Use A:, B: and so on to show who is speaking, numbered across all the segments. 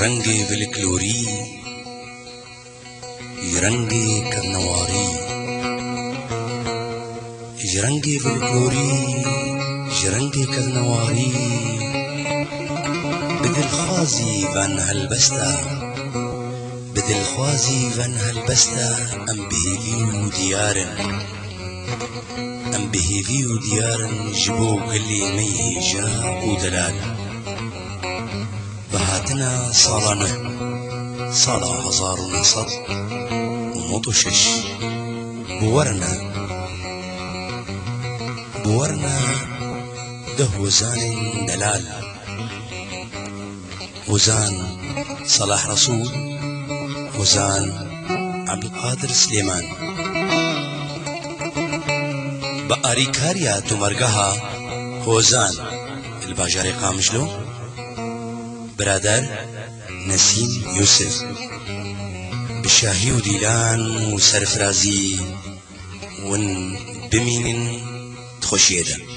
A: جرنجي بالكلوري جرنجي كالنواري جرنجي بالكلوري جرنجي كالنواري بدل خوازي فان هالبستا بدل خوازي فان هالبستا ام بهيفيو ديارن ام بهيفيو ديارن جبو قلي ميهجا ودلال بهاتنا صالانه صالة 1906 بورنا ده وزان دلال وزان صلاح رسول وزان عبد القادر سليمان بأريكاريا تمرقها وزان الباجاري قامجلو برادر نسيم يوسف بشاهي وديلان وسرفرازي ون بمين تخشيدا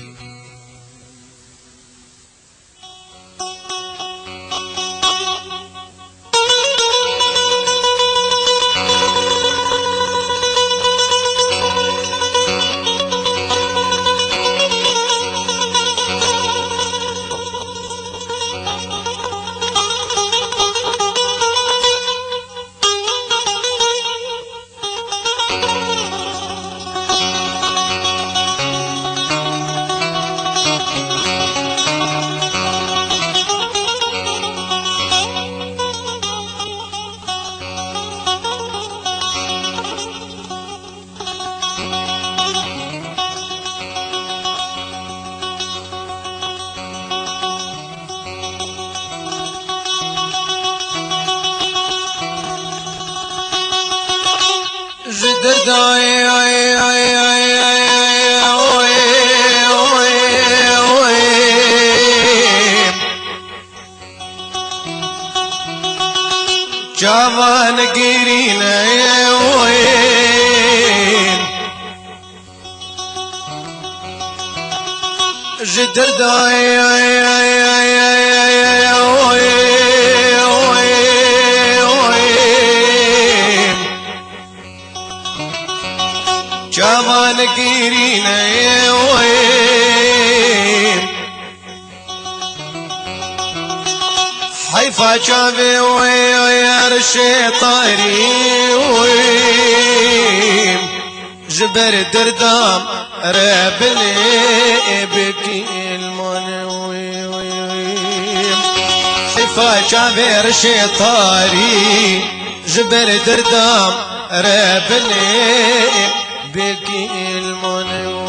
B: جوان گیرینه جدر دای جوان گیرینه حيفا جابي ويرشي طاري جبر دردام رابلي بكي المنوي حيفا جابي رشي طاري جبر دردام رابلي بكي المنوي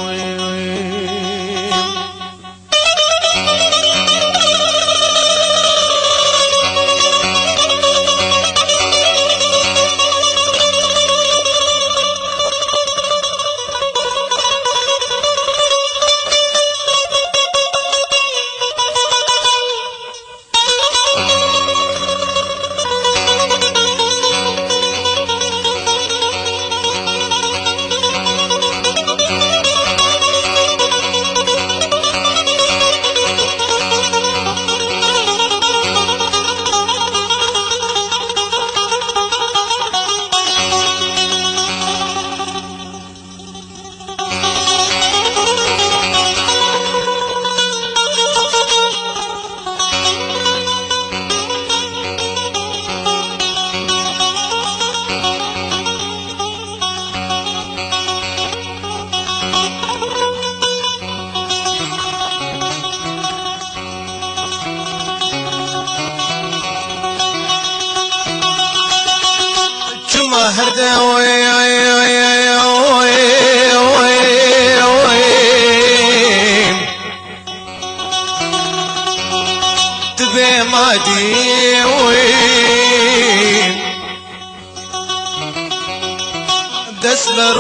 B: هردا تبي مادي دسلر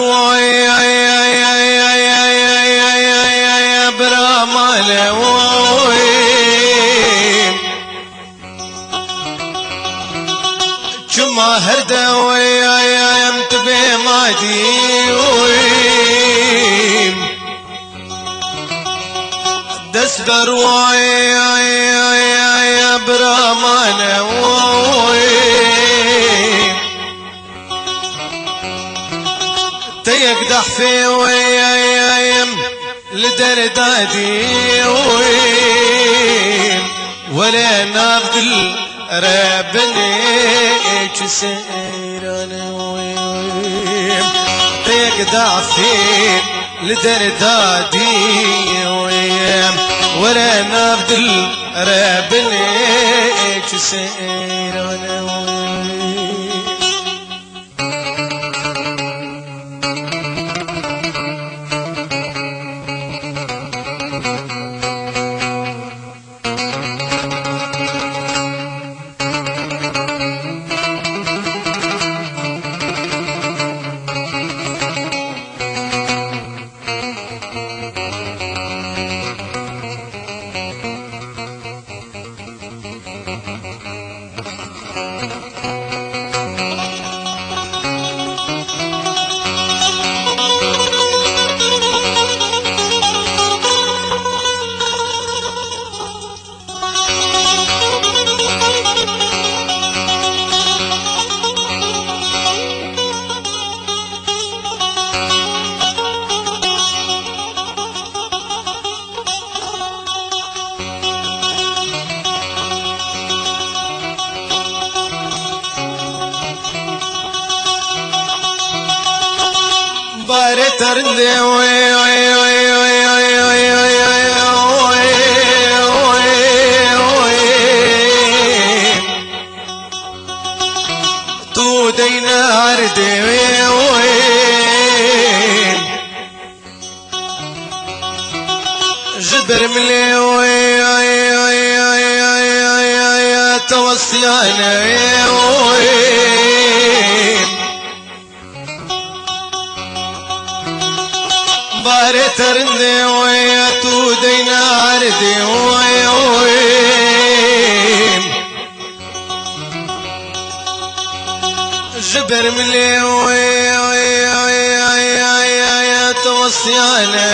B: برامال شما هردا تبي مادي دسلر برامان يقدح في ويايم لدردادي ولا نبذل ربني كسيران يقدح في لدردادي ولا نبذل ربني كسيران باري ترندي وي وي وي وي وي وي وي تو دينا عردي وي جبر ملي وي وي وي توصيانا وي باري ترندي ويا تو دينا عردي وي جبر ملي وي توصيانا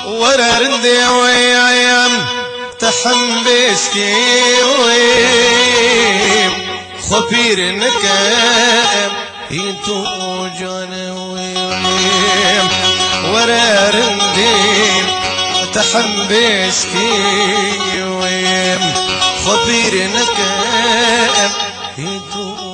B: ورا رندي ويا تحمبسكي خبير نكام انتو جانا ويم ورا رنديم تحمبسكي ويم خبير نكام انتو